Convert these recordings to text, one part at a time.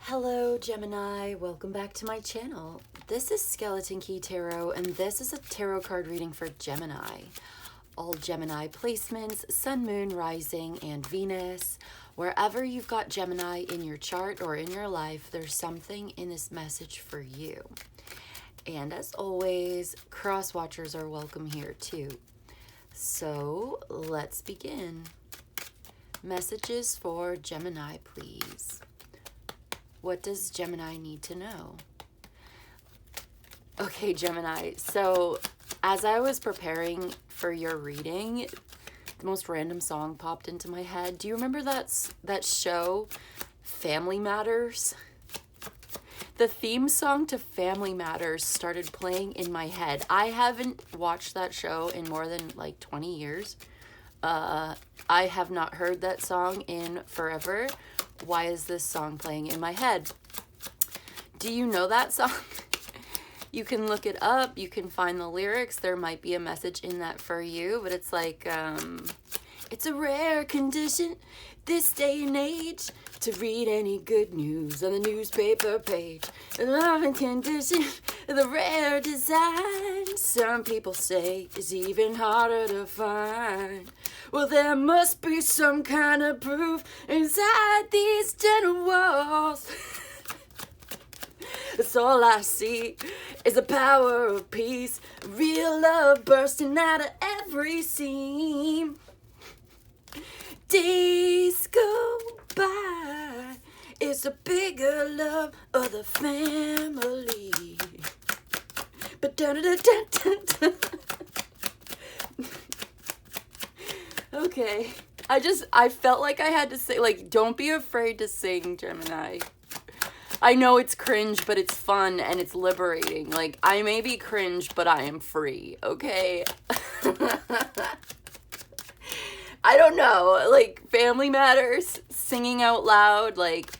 Hello Gemini, welcome back to my channel. This is Skeleton Key Tarot and this is a tarot card reading for Gemini. All Gemini placements, Sun, Moon, Rising, and Venus. Wherever you've got Gemini in your chart or in your life, there's something in this message for you. And as always, cross watchers are welcome here too. So let's begin. Messages for Gemini, please. What does Gemini need to know? Okay, Gemini, so as I was preparing for your reading, the most random song popped into my head. Do you remember that show, Family Matters? The theme song to Family Matters started playing in my head. I haven't watched that show in more than like 20 years. I have not heard that song in forever. Why is this song playing in my head? Do you know that song? You can look it up. You can find the lyrics. There might be a message in that for you, but it's like, it's a rare condition this day and age to read any good news on the newspaper page. A loving condition, the rare design, some people say is even harder to find. Well, there must be some kind of proof inside these gentle walls. That's all I see is the power of peace, real love bursting out of every seam. Days go by, it's a bigger love of the family. But okay, I felt like I had to say, like, don't be afraid to sing, Gemini. I know it's cringe, but it's fun and it's liberating. Like, I may be cringe, but I am free, okay? I don't know, like, Family Matters, singing out loud, like,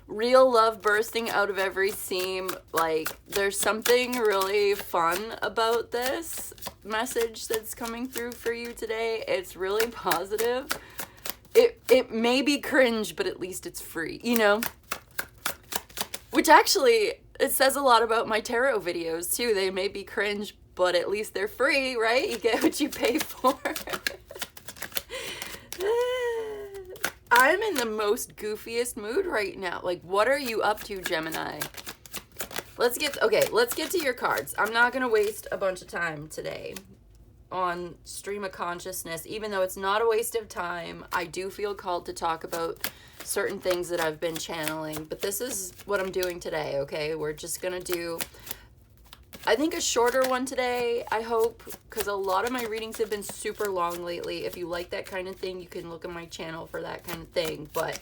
real love bursting out of every seam. Like, there's something really fun about this message that's coming through for you today. It's really positive. It may be cringe, but at least it's free, you know? Which actually, it says a lot about my tarot videos too. They may be cringe, but at least they're free, right? You get what you pay for. I'm in the most goofiest mood right now. Like, what are you up to, Gemini? Let's get to your cards. I'm not going to waste a bunch of time today on Stream of Consciousness. Even though it's not a waste of time, I do feel called to talk about certain things that I've been channeling. But this is what I'm doing today, okay? We're just going to do, I think, a shorter one today, I hope, because a lot of my readings have been super long lately. If you like that kind of thing, you can look at my channel for that kind of thing. But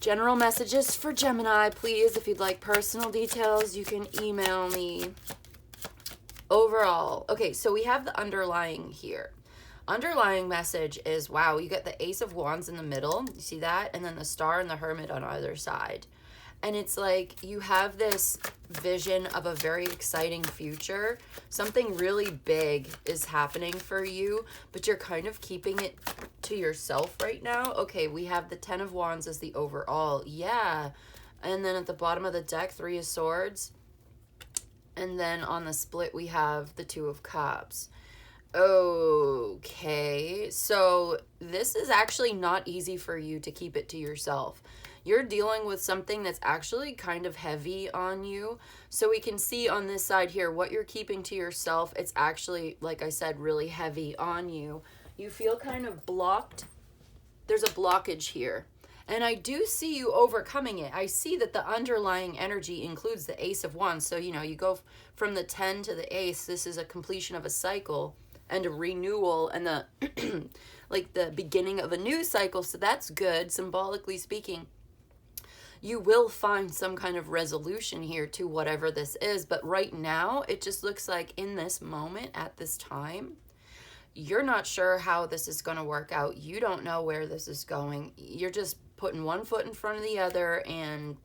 general messages for Gemini, please. If you'd like personal details, you can email me. Overall, okay, so we have the underlying here. Underlying message is, wow, you get the Ace of Wands in the middle. You see that? And then the Star and the Hermit on either side. And it's like you have this vision of a very exciting future. Something really big is happening for you, but you're kind of keeping it to yourself right now. Okay, we have the Ten of Wands as the overall. Yeah. And then at the bottom of the deck, Three of Swords. And then on the split, we have the Two of Cups. Okay, so this is actually not easy for you to keep it to yourself. You're dealing with something that's actually kind of heavy on you. So we can see on this side here, what you're keeping to yourself, it's actually, like I said, really heavy on you. You feel kind of blocked. There's a blockage here. And I do see you overcoming it. I see that the underlying energy includes the Ace of Wands. So, you know, you go from the 10 to the Ace. This is a completion of a cycle and a renewal and the like the beginning of a new cycle. So that's good, symbolically speaking. You will find some kind of resolution here to whatever this is. But right now, it just looks like in this moment, at this time, you're not sure how this is going to work out. You don't know where this is going. You're just putting one foot in front of the other, and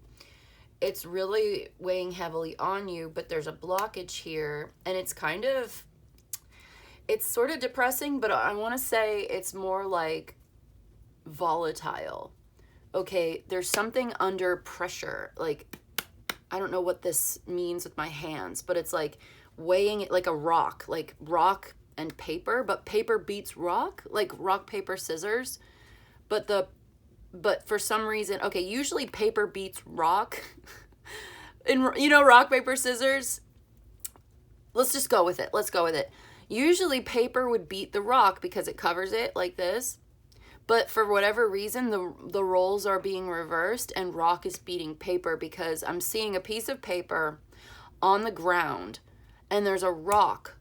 it's really weighing heavily on you, but there's a blockage here, and it's sort of depressing, but I want to say it's more like volatile. okay, there's something under pressure. Like, I don't know what this means with my hands, but it's like weighing it like a rock, like rock and paper, but paper beats rock, like rock, paper, scissors. But for some reason, okay, usually paper beats rock. And rock, paper, scissors. Let's just go with it. Let's go with it. Usually paper would beat the rock because it covers it like this. But for whatever reason, the roles are being reversed and rock is beating paper, because I'm seeing a piece of paper on the ground and there's a rock.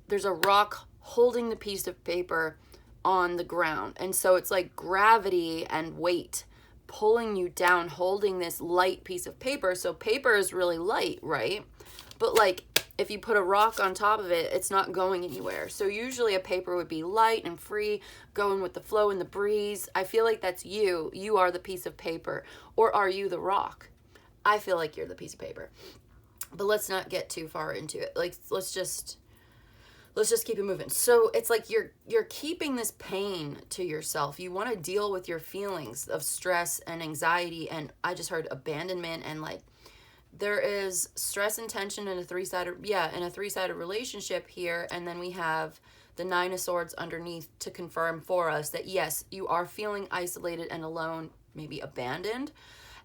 There's a rock holding the piece of paper on the ground. And so it's like gravity and weight pulling you down, holding this light piece of paper. So paper is really light, right? But like if you put a rock on top of it, it's not going anywhere. So usually a paper would be light and free, going with the flow and the breeze. I feel like that's you. You are the piece of paper. Or are you the rock? I feel like you're the piece of paper. But let's not get too far into it. Like, let's just keep it moving. So it's like you're keeping this pain to yourself. You want to deal with your feelings of stress and anxiety, and I just heard abandonment, and like there is stress and tension in a three-sided relationship here. And then we have the Nine of Swords underneath to confirm for us that yes, you are feeling isolated and alone, maybe abandoned,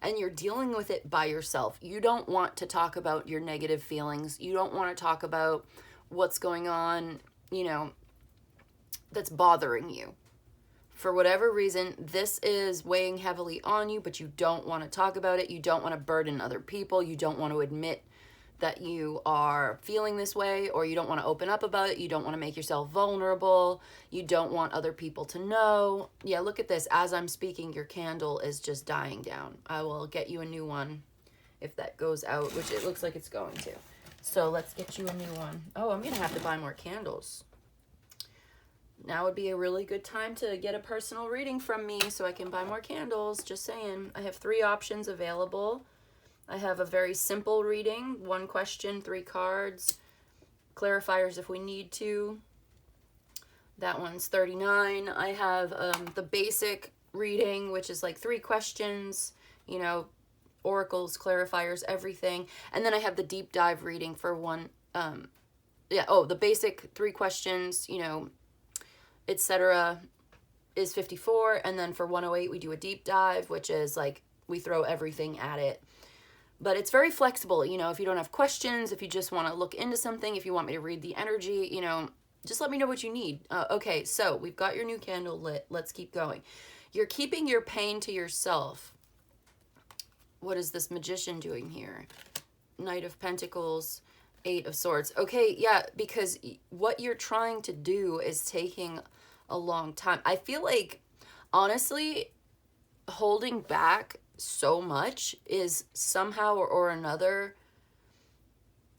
and you're dealing with it by yourself. You don't want to talk about your negative feelings. You don't want to talk about what's going on, that's bothering you. For whatever reason, this is weighing heavily on you, but you don't want to talk about it. You don't want to burden other people. You don't want to admit that you are feeling this way, or you don't want to open up about it. You don't want to make yourself vulnerable. You don't want other people to know. Yeah, look at this. As I'm speaking, your candle is just dying down. I will get you a new one if that goes out, which it looks like it's going to. So let's get you a new one. Oh, I'm going to have to buy more candles. Now would be a really good time to get a personal reading from me so I can buy more candles. Just saying. I have 3 options available. I have a very simple reading, 1 question, 3 cards, clarifiers if we need to. That one's $39. I have the basic reading, which is like 3 questions, oracles, clarifiers, everything. And then I have the deep dive reading for the basic 3 questions, etc. is 54, and then for 108 we do a deep dive, which is like we throw everything at it. But it's very flexible, if you don't have questions, if you just want to look into something, if you want me to read the energy, just let me know what you need. Okay, so we've got your new candle lit. Let's keep going. You're keeping your pain to yourself. What is this Magician doing here? Knight of Pentacles, 8 of Swords. Okay, yeah, because what you're trying to do is taking a long time. I feel like, honestly, holding back so much is somehow or another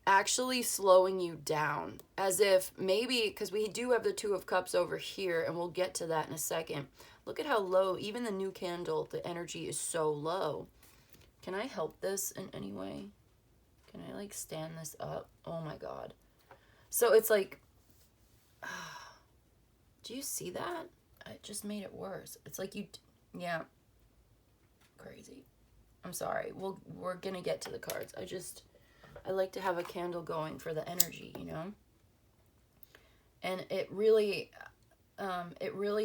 actually slowing you down. As if maybe, because we do have the 2 of Cups over here, and we'll get to that in a second. Look at how low, even the new candle, the energy is so low. Can I help this in any way? Can I like stand this up? Oh my God. So it's like, do you see that? I just made it worse. It's like yeah. Crazy. I'm sorry. We're gonna get to the cards. I like to have a candle going for the energy, And it really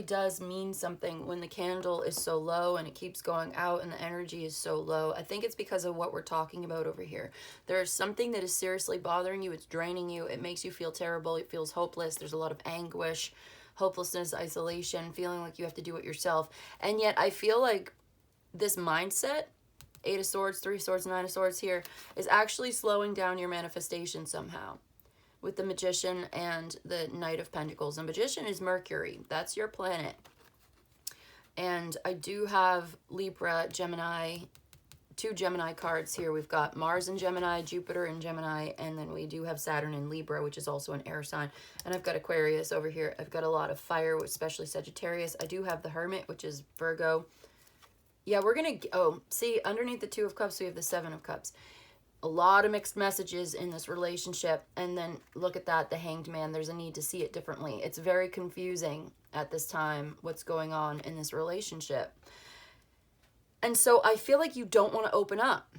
does mean something when the candle is so low and it keeps going out and the energy is so low. I think it's because of what we're talking about over here. There's something that is seriously bothering you. It's draining you. It makes you feel terrible. It feels hopeless. There's a lot of anguish, hopelessness, isolation, feeling like you have to do it yourself. And yet I feel like this mindset, 8 of Swords, 3 of Swords, 9 of Swords here, is actually slowing down your manifestation somehow. With the Magician and the Knight of Pentacles. The Magician is Mercury. That's your planet. And I do have Libra, Gemini, 2 Gemini cards here. We've got Mars in Gemini, Jupiter in Gemini, and then we do have Saturn in Libra, which is also an air sign. And I've got Aquarius over here. I've got a lot of fire, especially Sagittarius. I do have the Hermit, which is Virgo. Yeah, we're going to... see, underneath the 2 of Cups, we have the 7 of Cups. A lot of mixed messages in this relationship. And then look at that, the Hanged Man. There's a need to see it differently. It's very confusing at this time what's going on in this relationship. And so I feel like you don't want to open up.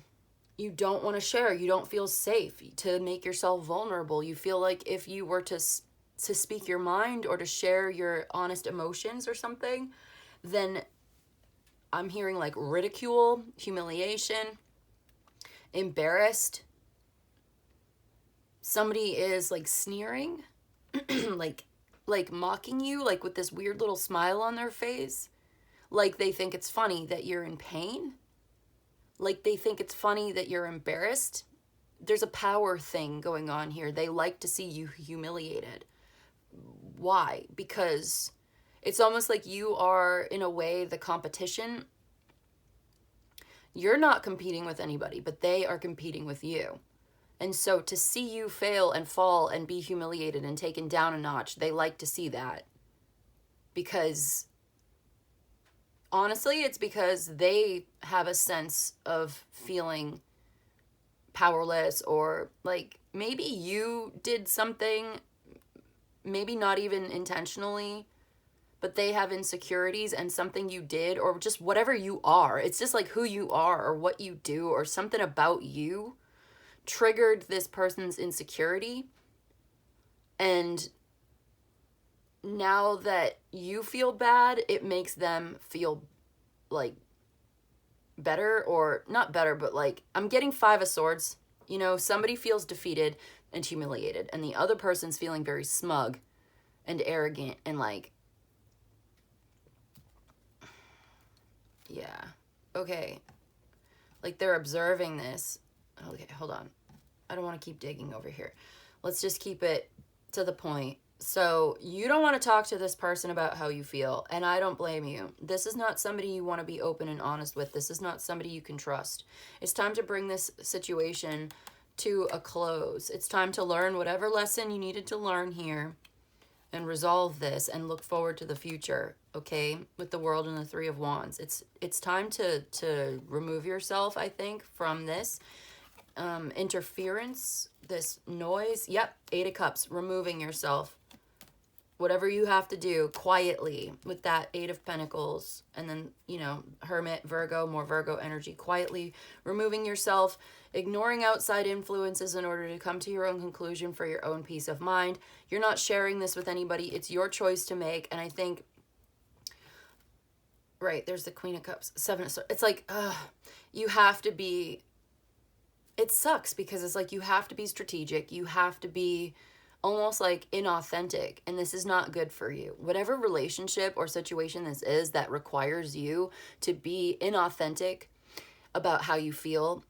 You don't want to share. You don't feel safe to make yourself vulnerable. You feel like if you were to speak your mind or to share your honest emotions or something, then I'm hearing like ridicule, humiliation, embarrassed. Somebody is like sneering, like mocking you, like with this weird little smile on their face. Like they think it's funny that you're in pain. Like they think it's funny that you're embarrassed. There's a power thing going on here. They like to see you humiliated. Why? Because it's almost like you are, in a way, the competition. You're not competing with anybody, but they are competing with you. And so to see you fail and fall and be humiliated and taken down a notch, they like to see that. Because honestly, it's because they have a sense of feeling powerless, or like maybe you did something, maybe not even intentionally, but they have insecurities and something you did, or just whatever you are. It's just like who you are or what you do or something about you triggered this person's insecurity. And now that you feel bad, it makes them feel like better, or not better, but like I'm getting 5 of Swords. You know, somebody feels defeated and humiliated, and the other person's feeling very smug and arrogant and like, yeah, okay, like they're observing this. Okay, hold on. I don't want to keep digging over here. Let's just keep it to the point. So you don't want to talk to this person about how you feel, and I don't blame you. This is not somebody you want to be open and honest with. This is not somebody you can trust. It's time to bring this situation to a close. It's time to learn whatever lesson you needed to learn here and resolve this and look forward to the future, okay? With the World and the 3 of Wands. It's time to remove yourself, I think, from this interference, this noise. Yep, 8 of Cups, removing yourself. Whatever you have to do quietly with that 8 of Pentacles, and then, you know, Hermit, Virgo, more Virgo energy, quietly removing yourself, ignoring outside influences in order to come to your own conclusion for your own peace of mind. You're not sharing this with anybody. It's your choice to make. And I think, right, there's the Queen of Cups, 7 of Swords. It's like, you have to be, it sucks because it's like you have to be strategic. You have to be almost like inauthentic, and this is not good for you. Whatever relationship or situation this is that requires you to be inauthentic about how you feel,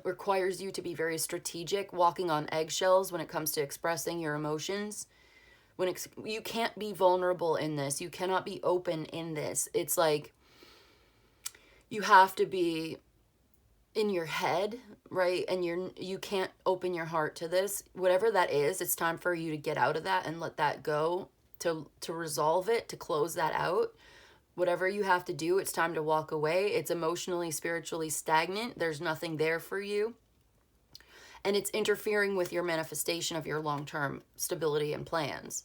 requires you to be very strategic, walking on eggshells when it comes to expressing your emotions. You can't be vulnerable in this. You cannot be open in this. It's like you have to be in your head, right? And you can't open your heart to this. Whatever that is, it's time for you to get out of that and let that go, to resolve it, to close that out. Whatever you have to do, it's time to walk away. It's emotionally, spiritually stagnant. There's nothing there for you. And it's interfering with your manifestation of your long-term stability and plans.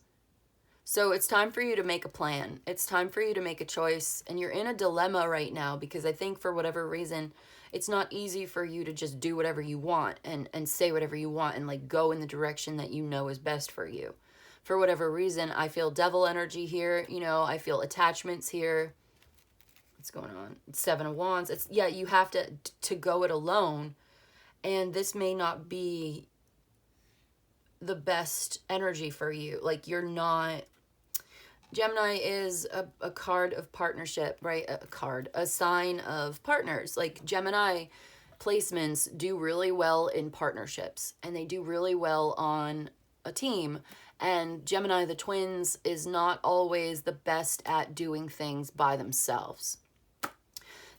So it's time for you to make a plan. It's time for you to make a choice. And you're in a dilemma right now because I think for whatever reason, it's not easy for you to just do whatever you want and say whatever you want and like go in the direction that you know is best for you. For whatever reason, I feel devil energy here. You know, I feel attachments here. What's going on? 7 of Wands. It's, yeah, you have to go it alone. And this may not be the best energy for you. Like you're not, Gemini is a card of partnership, right? A sign of partners. Like Gemini placements do really well in partnerships, and they do really well on a team. And Gemini, the twins, is not always the best at doing things by themselves.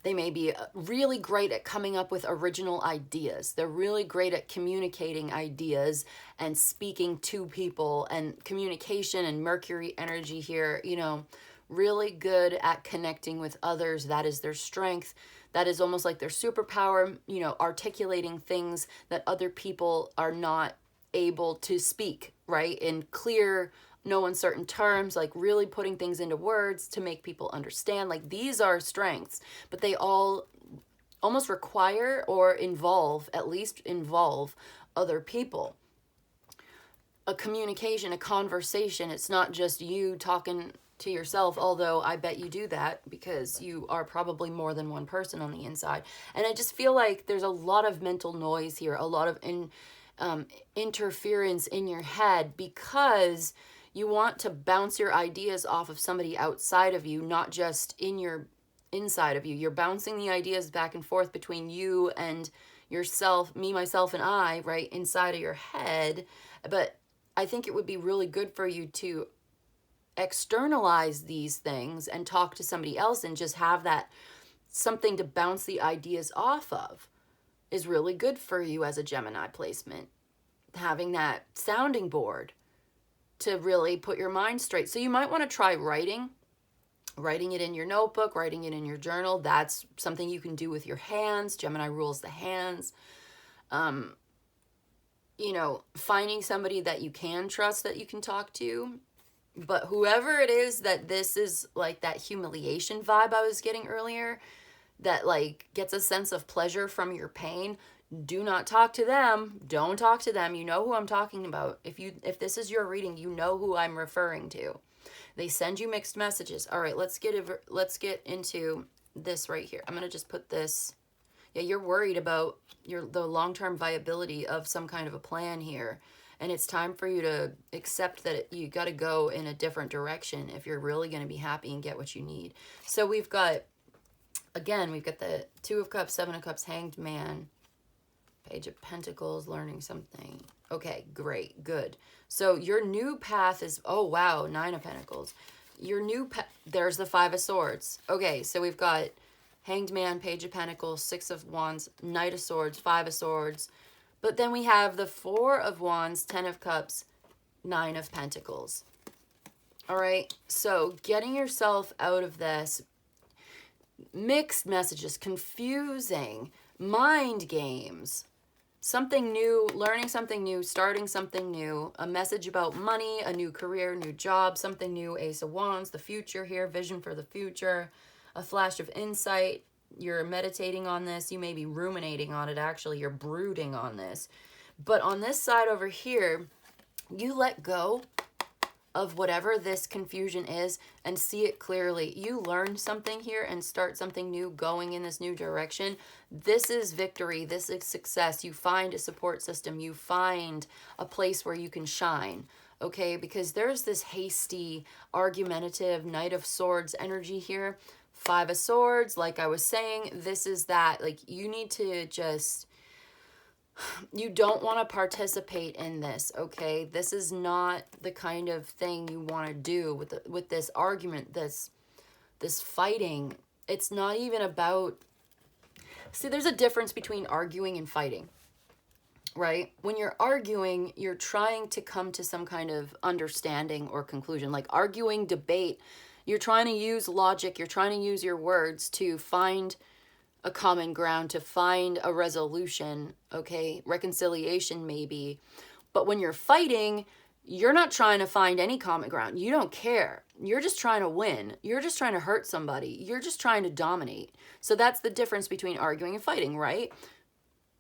They may be really great at coming up with original ideas. They're really great at communicating ideas and speaking to people, and communication and Mercury energy here, you know, really good at connecting with others. That is their strength. That is almost like their superpower, you know, articulating things that other people are not able to speak, right? In clear, no uncertain terms, like really putting things into words to make people understand. Like these are strengths, but they all almost require or involve, at least involve other people. A communication, a conversation. It's not just you talking to yourself, although I bet you do that because you are probably more than one person on the inside. And I just feel like there's a lot of mental noise here, a lot of interference in your head because you want to bounce your ideas off of somebody outside of you, not just in your inside of you. You're bouncing the ideas back and forth between you and yourself, me, myself, and I, right, inside of your head. But I think it would be really good for you to externalize these things and talk to somebody else and just have that something to bounce the ideas off of is really good for you as a Gemini placement. Having that sounding board to really put your mind straight. So you might want to try writing it in your notebook, writing it in your journal. That's something you can do with your hands. Gemini rules the hands. Finding somebody that you can trust, that you can talk to. But whoever it is that this is like that humiliation vibe I was getting earlier, that like gets a sense of pleasure from your pain, do not talk to them. Don't talk to them. You know who I'm talking about. If this is your reading, you know who I'm referring to. They send you mixed messages. All right, let's get into this right here. I'm going to just put this. Yeah, you're worried about the long-term viability of some kind of a plan here. And it's time for you to accept that you got to go in a different direction if you're really going to be happy and get what you need. So we've got the Two of Cups, Seven of Cups, Hanged Man, Page of Pentacles, learning something. Okay, great, good. So your new path is, oh wow, Nine of Pentacles. There's the Five of Swords. Okay, so we've got Hanged Man, Page of Pentacles, Six of Wands, Knight of Swords, Five of Swords. But then we have the Four of Wands, Ten of Cups, Nine of Pentacles. All right, so getting yourself out of this, mixed messages, confusing, mind games, something new, learning something new, starting something new, a message about money, a new career, new job, something new, Ace of Wands, the future here, vision for the future, a flash of insight. You're meditating on this. You may be ruminating on it, actually. You're brooding on this. But on this side over here, you let go of whatever this confusion is and see it clearly. You learn something here and start something new, going in this new direction. This is victory. This is success. You find a support system. You find a place where you can shine. Okay, because there's this hasty, argumentative Knight of Swords energy here. Five of Swords, like I was saying, this is that, like, you need to just, you don't want to participate in this, okay? This is not the kind of thing you want to do with this argument, this fighting. It's not even about, see, there's a difference between arguing and fighting, right? When you're arguing, you're trying to come to some kind of understanding or conclusion, like arguing, debate. You're trying to use logic, you're trying to use your words to find a common ground, to find a resolution, okay? Reconciliation maybe. But when you're fighting, you're not trying to find any common ground. You don't care. You're just trying to win. You're just trying to hurt somebody. You're just trying to dominate. So that's the difference between arguing and fighting, right?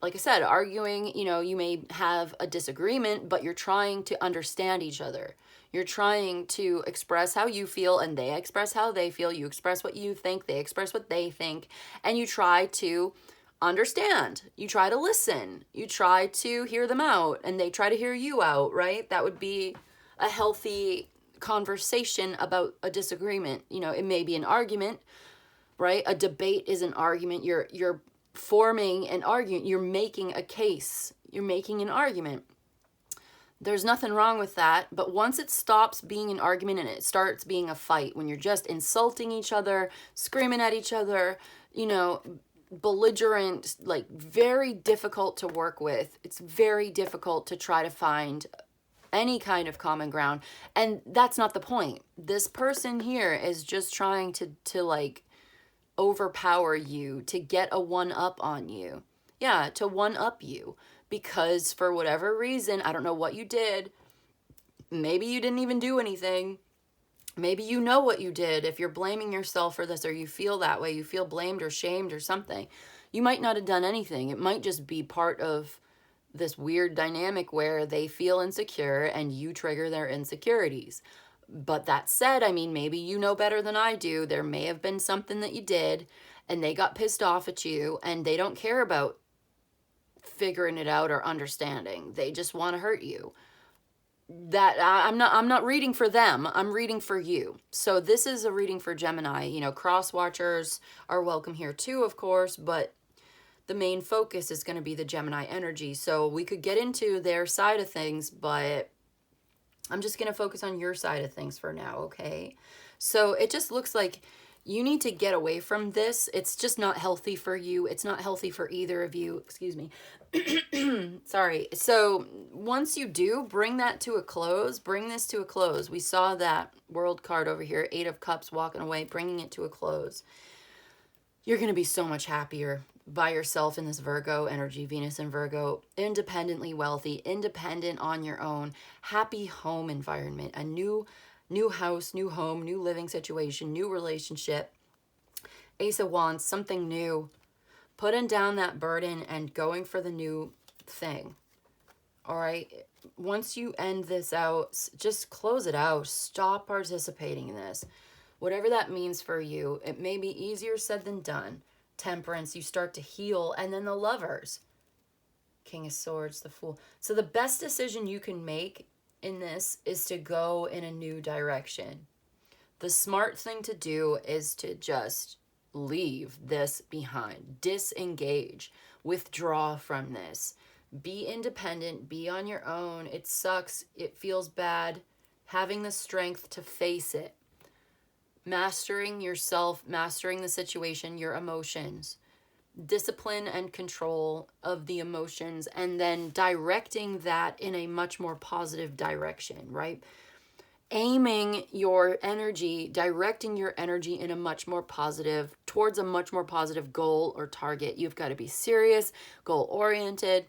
Like I said, arguing, you may have a disagreement, but you're trying to understand each other. You're trying to express how you feel and they express how they feel. You express what you think, they express what they think, and you try to understand. You try to listen. You try to hear them out and they try to hear you out, right? That would be a healthy conversation about a disagreement. It may be an argument, right? A debate is an argument. You're forming an argument. You're making a case. You're making an argument. There's nothing wrong with that, but once it stops being an argument and it starts being a fight, when you're just insulting each other, screaming at each other, belligerent, like very difficult to work with. It's very difficult to try to find any kind of common ground, and that's not the point. This person here is just trying to like overpower you, to get a one-up on you. Yeah, to one-up you. Because for whatever reason, I don't know what you did. Maybe you didn't even do anything. Maybe you know what you did. If you're blaming yourself for this or you feel that way, you feel blamed or shamed or something. You might not have done anything. It might just be part of this weird dynamic where they feel insecure and you trigger their insecurities. But that said, I mean, maybe you know better than I do. There may have been something that you did and they got pissed off at you and they don't care about figuring it out or understanding. They just want to hurt you. That I'm not reading for them. I'm reading for you. So this is a reading for Gemini. You know, cross watchers are welcome here too, of course, but the main focus is going to be the Gemini energy. So we could get into their side of things, but I'm just going to focus on your side of things for now, okay? So it just looks like you need to get away from this. It's just not healthy for you. It's not healthy for either of you. Excuse me. Sorry. So once you do, bring that to a close. Bring this to a close. We saw that World card over here, 8 of Cups, walking away, bringing it to a close. You're going to be so much happier by yourself in this Virgo energy, Venus and Virgo, independently wealthy, independent on your own, happy home environment, a new house, new home, new living situation, new relationship, Ace of Wands, something new, putting down that burden and going for the new thing. All right. Once you end this out, just close it out. Stop participating in this. Whatever that means for you, it may be easier said than done. Temperance, you start to heal, and then the Lovers. King of Swords, the Fool. So the best decision you can make in this is to go in a new direction. The smart thing to do is to just leave this behind. Disengage. Withdraw from this. Be independent. Be on your own. It sucks. It feels bad. Having the strength to face it. Mastering yourself, mastering the situation, your emotions, discipline and control of the emotions, and then directing that in a much more positive direction, right? Aiming your energy, directing your energy in a much more positive, towards a much more positive goal or target. You've got to be serious, goal-oriented,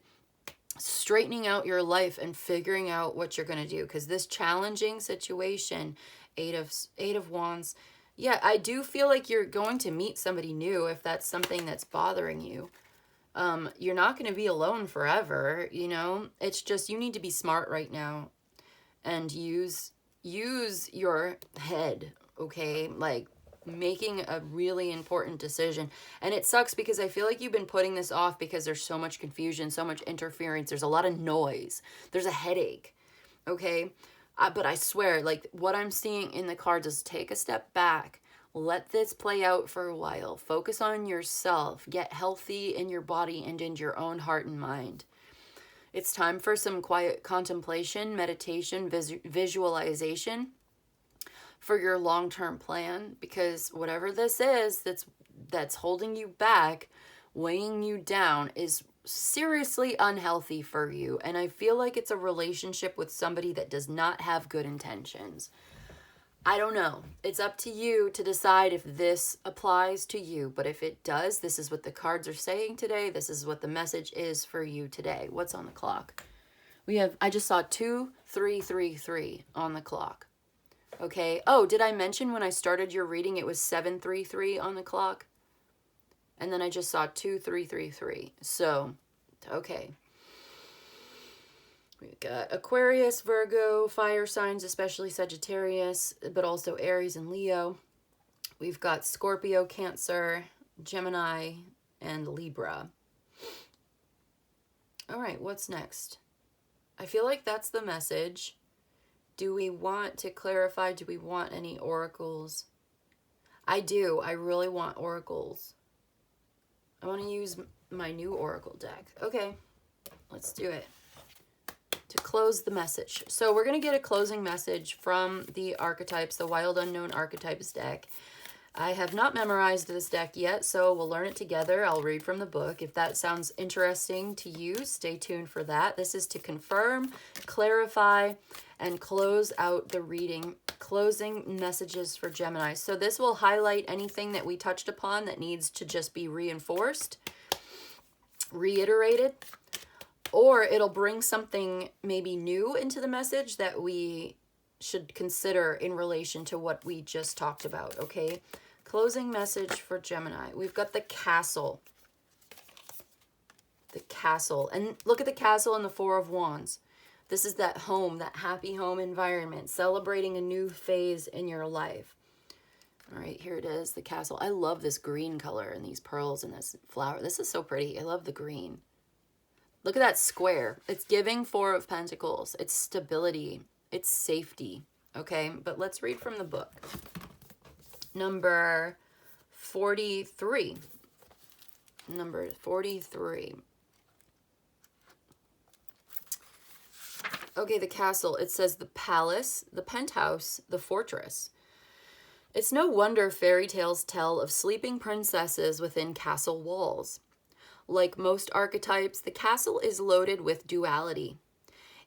straightening out your life and figuring out what you're going to do, because this challenging situation, Eight of Wands. Yeah, I do feel like you're going to meet somebody new if that's something that's bothering you. You're not going to be alone forever, you know? It's just you need to be smart right now and use your head, okay? Like making a really important decision. And it sucks because I feel like you've been putting this off because there's so much confusion, so much interference. There's a lot of noise. There's a headache, okay? But I swear, like, what I'm seeing in the cards is take a step back. Let this play out for a while. Focus on yourself. Get healthy in your body and in your own heart and mind. It's time for some quiet contemplation, meditation, visualization for your long-term plan. Because whatever this is that's holding you back, weighing you down, is seriously unhealthy for you. And I feel like it's a relationship with somebody that does not have good intentions. I don't know. It's up to you to decide if this applies to you. But if it does, this is what the cards are saying today. This is what the message is for you today. What's on the clock? I just saw 2333 on the clock. Okay. Oh, did I mention when I started your reading it was 733 on the clock? And then I just saw 2333. So, okay. We've got Aquarius, Virgo, fire signs, especially Sagittarius, but also Aries and Leo. We've got Scorpio, Cancer, Gemini, and Libra. All right, what's next? I feel like that's the message. Do we want to clarify? Do we want any oracles? I do. I really want oracles. I want to use my new oracle deck. Okay, let's do it. To close the message. So we're going to get a closing message from the archetypes, the Wild Unknown Archetypes deck. I have not memorized this deck yet, so we'll learn it together. I'll read from the book. If that sounds interesting to you, stay tuned for that. This is to confirm, clarify, and close out the reading. Closing messages for Gemini. So this will highlight anything that we touched upon that needs to just be reinforced, reiterated, or it'll bring something maybe new into the message that we should consider in relation to what we just talked about, okay? Closing message for Gemini. We've got the Castle. castle. And look at the castle and the Four of Wands. This is that home, that happy home environment, celebrating a new phase in your life. All right, here it is, the castle. I love this green color and these pearls and this flower. This is so pretty. I love the green. Look at that square. It's giving Four of Pentacles. It's stability. It's safety. Okay, but let's read from the book. Number 43. Number 43. Okay, the castle. It says the palace, the penthouse, the fortress. It's no wonder fairy tales tell of sleeping princesses within castle walls. Like most archetypes, the castle is loaded with duality.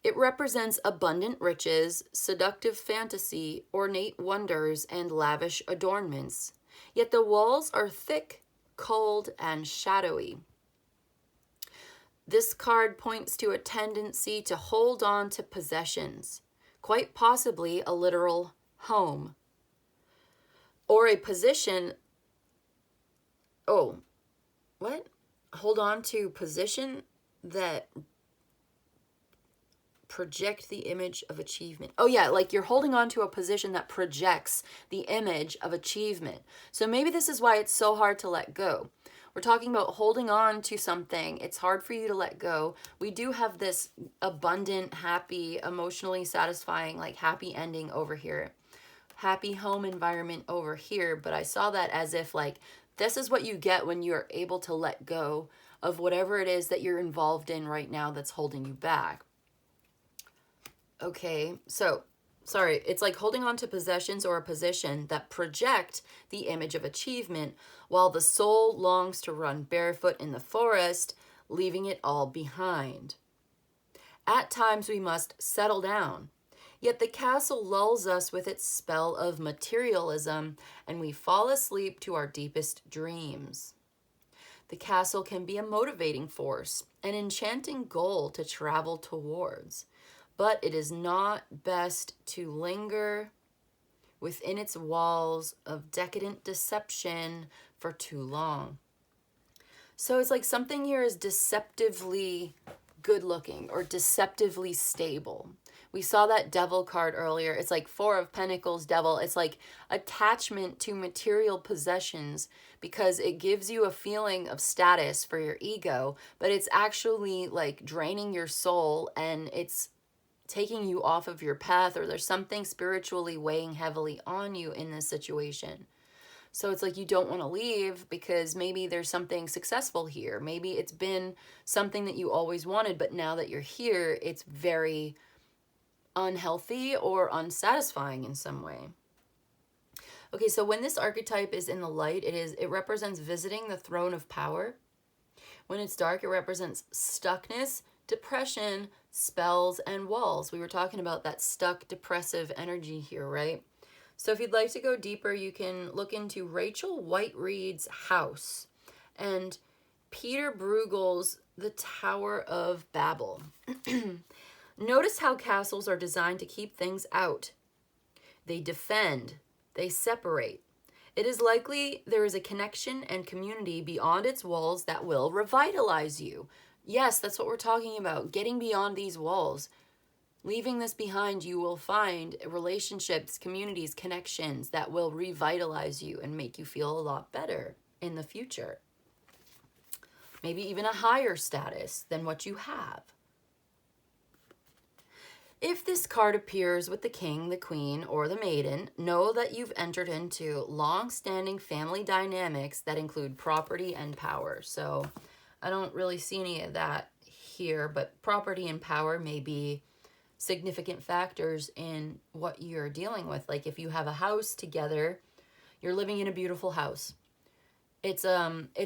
It represents abundant riches, seductive fantasy, ornate wonders, and lavish adornments. Yet the walls are thick, cold, and shadowy. This card points to a tendency to hold on to possessions, quite possibly a literal home, or a position. Oh, what? Hold on to position that project the image of achievement. Oh yeah, like you're holding on to a position that projects the image of achievement. So maybe this is why it's so hard to let go. We're talking about holding on to something. It's hard for you to let go. We do have this abundant, happy, emotionally satisfying, like happy ending over here. Happy home environment over here. But I saw that as if like, this is what you get when you're able to let go of whatever it is that you're involved in right now that's holding you back. Okay, so, sorry, it's like holding on to possessions or a position that project the image of achievement while the soul longs to run barefoot in the forest, leaving it all behind. At times we must settle down, yet the castle lulls us with its spell of materialism and we fall asleep to our deepest dreams. The castle can be a motivating force, an enchanting goal to travel towards. But it is not best to linger within its walls of decadent deception for too long. So it's like something here is deceptively good looking or deceptively stable. We saw that devil card earlier. It's like Four of Pentacles, devil. It's like attachment to material possessions because it gives you a feeling of status for your ego, but it's actually like draining your soul and it's taking you off of your path, or there's something spiritually weighing heavily on you in this situation. So it's like you don't want to leave because maybe there's something successful here. Maybe it's been something that you always wanted, but now that you're here, it's very unhealthy or unsatisfying in some way. Okay, so when this archetype is in the light, it represents visiting the throne of power. When it's dark, it represents stuckness, depression, spells, and walls. We were talking about that stuck, depressive energy here, right? So if you'd like to go deeper, you can look into Rachel White-Reed's House and Peter Bruegel's The Tower of Babel. Notice how castles are designed to keep things out. They defend, they separate. It is likely there is a connection and community beyond its walls that will revitalize you. Yes, that's what we're talking about. Getting beyond these walls. Leaving this behind, you will find relationships, communities, connections that will revitalize you and make you feel a lot better in the future. Maybe even a higher status than what you have. If this card appears with the king, the queen, or the maiden, know that you've entered into long-standing family dynamics that include property and power. So I don't really see any of that here, but property and power may be significant factors in what you're dealing with. Like if you have a house together, you're living in a beautiful house. It's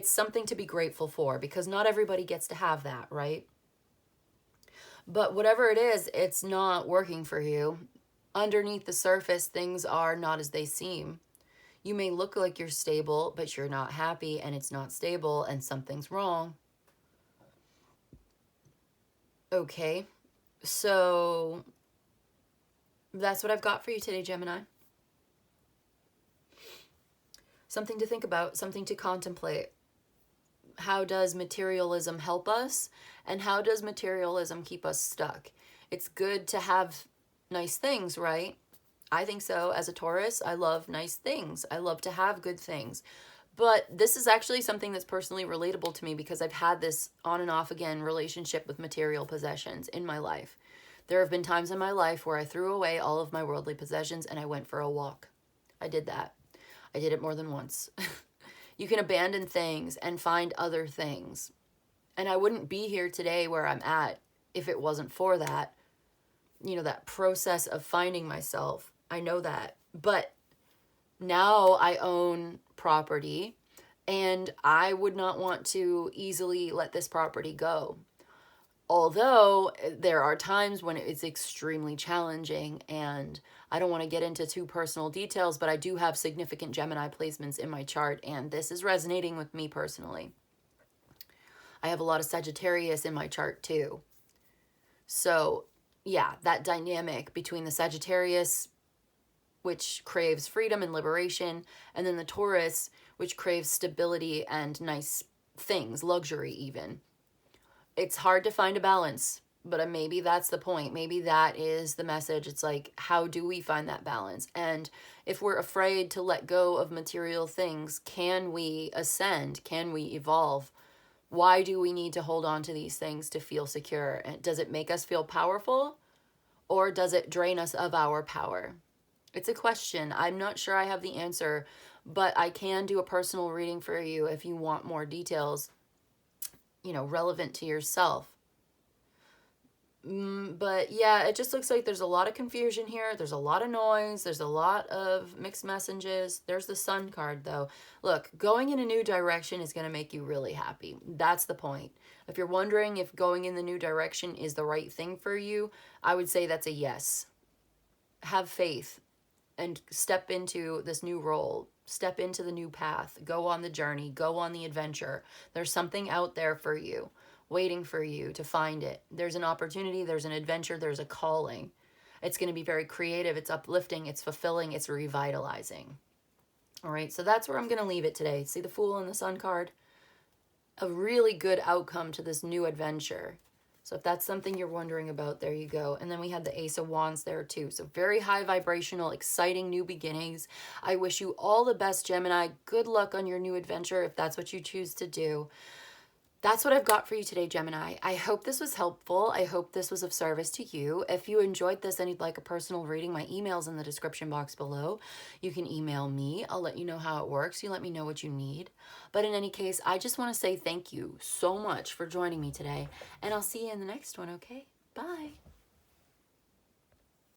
something to be grateful for because not everybody gets to have that, right? But whatever it is, it's not working for you. Underneath the surface, things are not as they seem. You may look like you're stable, but you're not happy and it's not stable and something's wrong. Okay, so that's what I've got for you today, Gemini. Something to think about, something to contemplate. How does materialism help us? And how does materialism keep us stuck? It's good to have nice things, right? I think so. As a Taurus, I love nice things. I love to have good things. But this is actually something that's personally relatable to me because I've had this on and off again relationship with material possessions in my life. There have been times in my life where I threw away all of my worldly possessions and I went for a walk. I did that. I did it more than once. You can abandon things and find other things. And I wouldn't be here today where I'm at if it wasn't for that, that process of finding myself. I know that. But now I own property and I would not want to easily let this property go. Although there are times when it's extremely challenging, and I don't want to get into too personal details, but I do have significant Gemini placements in my chart, and this is resonating with me personally. I have a lot of Sagittarius in my chart too. So yeah, that dynamic between the Sagittarius, which craves freedom and liberation, and then the Taurus, which craves stability and nice things, luxury even. It's hard to find a balance, but maybe that's the point. Maybe that is the message. It's like, how do we find that balance? And if we're afraid to let go of material things, can we ascend? Can we evolve? Why do we need to hold on to these things to feel secure? And does it make us feel powerful, or does it drain us of our power? It's a question. I'm not sure I have the answer, but I can do a personal reading for you if you want more details, relevant to yourself. But yeah, it just looks like there's a lot of confusion here. There's a lot of noise. There's a lot of mixed messages. There's the Sun card, though. Look, going in a new direction is going to make you really happy. That's the point. If you're wondering if going in the new direction is the right thing for you, I would say that's a yes. Have faith and step into this new role. Step into the new path. Go on the journey. Go on the adventure. There's something out there for you, waiting for you to find it. There's an opportunity, there's an adventure, there's a calling. It's going to be very creative, it's uplifting, it's fulfilling, it's revitalizing. All right, so that's where I'm going to leave it today. See the Fool and the Sun card? A really good outcome to this new adventure. So if that's something you're wondering about, there you go. And then we had the Ace of Wands there too. So very high vibrational, exciting new beginnings. I wish you all the best, Gemini. Good luck on your new adventure if that's what you choose to do. That's what I've got for you today, Gemini. I hope this was helpful. I hope this was of service to you. If you enjoyed this and you'd like a personal reading, my email's in the description box below. You can email me. I'll let you know how it works. You let me know what you need. But in any case, I just want to say thank you so much for joining me today. And I'll see you in the next one, okay? Bye.